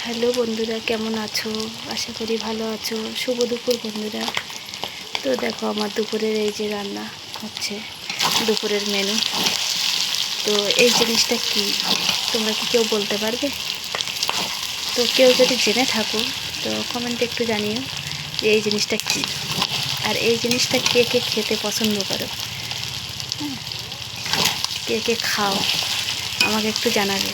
Hello বন্ধুরা, কেমন আছো? আশা করি ভালো আছো। শুভ দুপুর বন্ধুরা। তো দেখো, আমার দুপুরের এই যে রান্না হচ্ছে, দুপুরের মেনু। তো এই জিনিসটা কি, তোমরা কি কেউ বলতে পারবে? তো কেউ যদি জেনে থাকো তো কমেন্টে একটু জানিও যে এই জিনিসটা কি, আর এই জিনিসটা কে কে খেতে পছন্দ করো, হ্যাঁ, কে কে খাও, আমাকে একটু জানাবে।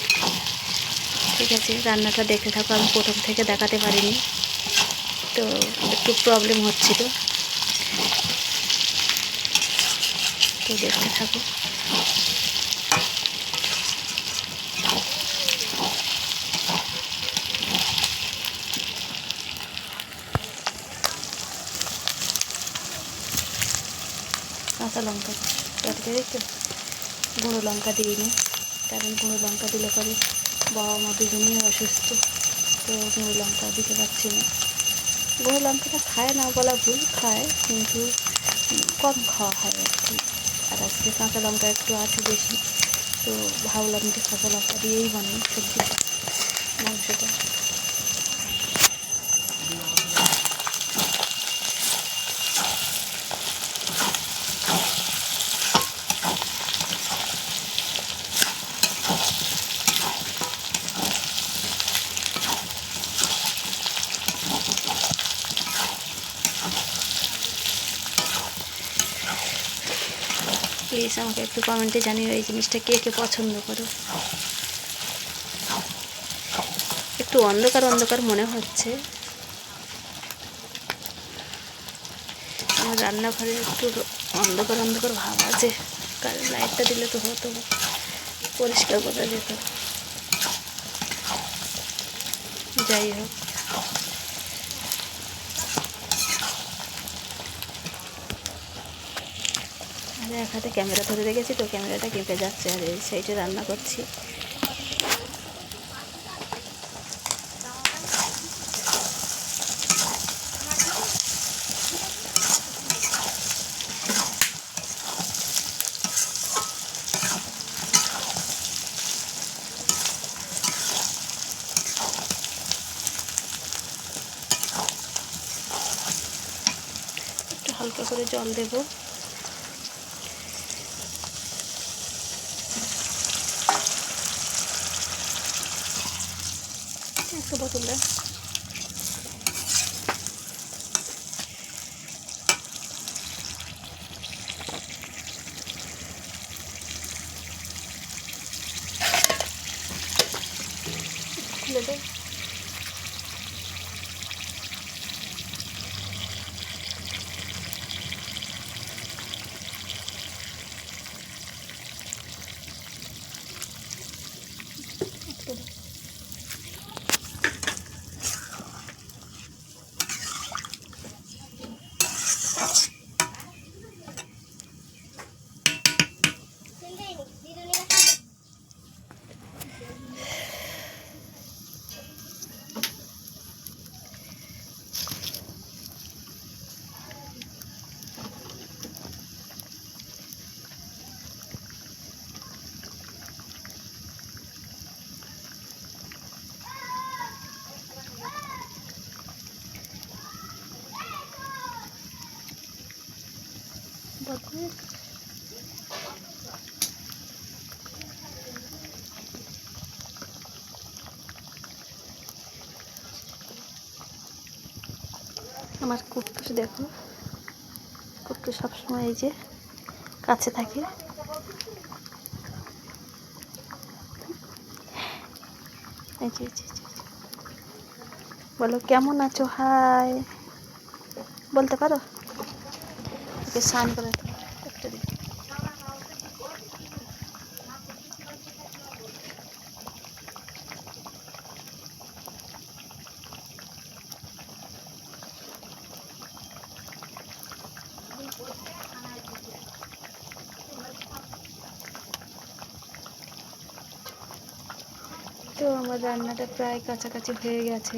ঠিক আছে, রান্নাটা দেখতে থাকো। আমি প্রথম থেকে দেখাতে পারিনি, তো একটু প্রবলেম হচ্ছিল, তো দেখতে থাকো। কাঁচা লঙ্কা তরকারি তো গুঁড়ো লঙ্কা দিইনি, কারণ গুঁড়ো লঙ্কা দিলে পরে বাবা মা দুজনেই অসুস্থ, তো গুঁড়ো লঙ্কা দিতে পারছি না। গুঁড়ো লঙ্কাটা খায় না বলা ভুল, খায় কিন্তু কম খাওয়া হয় আর কি। আর আজকে কাঁচা লঙ্কা একটু আছে বেশি, তো ভাবলাম যে কাঁচা লঙ্কা দিয়েই বানাই সবজিটা, মাংসটা। প্লিজ আমাকে একটু কমেন্টে জানিও এই জিনিসটা কে কে পছন্দ করো। একটু অন্ধকার অন্ধকার মনে হচ্ছে, আমার রান্নাঘরে একটু অন্ধকার অন্ধকার ভাব আছে, কারণ লাইটটা দিলে তো হতো, পরিষ্কার করা যেত। যাই হোক, আর এক হাতে ক্যামেরা ধরে রেখেছি, তো ক্যামেরাটা কেঁপে যাচ্ছে, আর এই সাইডে রান্না করছি। একটু হালকা করে জল দেবো। একটু বোতলটা খুলে দেবো। আমার কুট্টুস দেখো, কুট্টু সবসময় এই যে কাছে থাকে। এই যে বলো কেমন আছো, হাই বলতে পারো? ওকে স্নান করে একটা দিন। তো আমার রান্নাটা প্রায় কাছাকাছি হয়ে গেছে,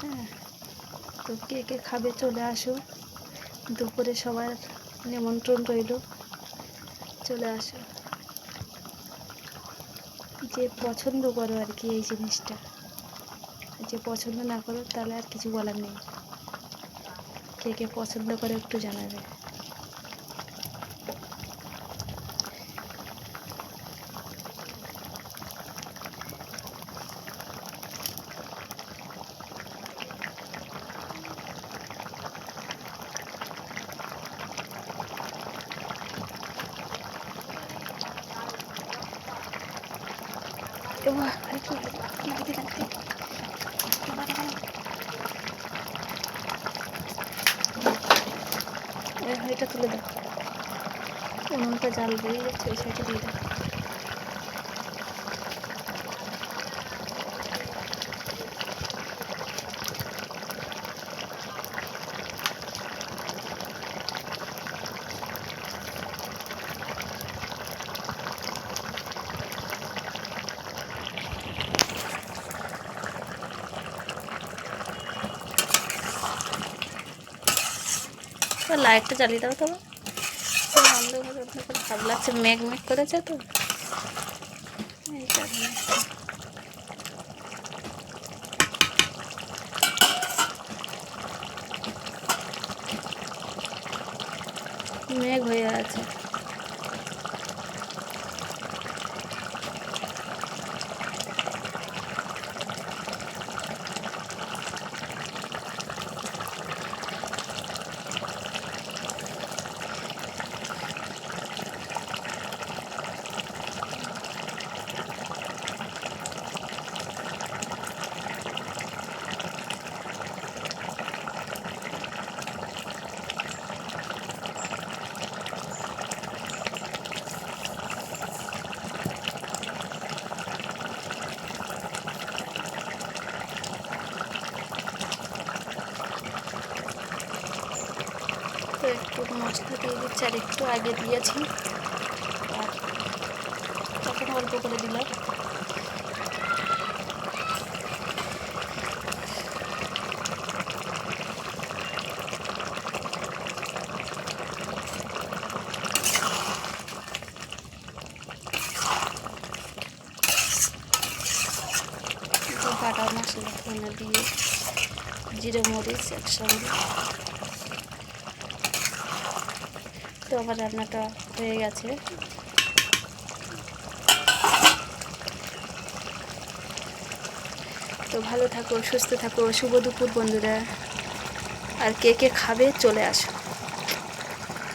হ্যাঁ। তো কে কে খাবে চলে আসো, দুপুরে সবার নিমন্ত্রণ রইল, চলে আসো। যে পছন্দ করো আর কি এই জিনিসটা, যে পছন্দ না করো তাহলে আর কিছু বলার নেই। কে কে পছন্দ করে একটু জানাবে। এটা তুলে দাও, উনুনটা জাল বেরিয়ে যাচ্ছে, ওই সাইডে দিয়ে দাও। লাইটটা জ্বালিয়ে দাও তবে, অন্ধকার অন্ধকার ভাব লাগছে, মেঘ মেঘ করেছে তো এই কারণে। মেঘ হয়ে আছে। তো একটু মশলা দিয়ে দিচ্ছি, আর একটু আগে দিয়েছি, আর তখন অল্প করে দিলাম। বাটা মশলা ধনে দিয়ে জিরে মরিচ একসঙ্গে। তো আমার রান্নাটা হয়ে গেছে। তো ভালো থাকো, সুস্থ থাকো, শুভ দুপুর বন্ধুরা। আর কে কে খাবে চলে আসো।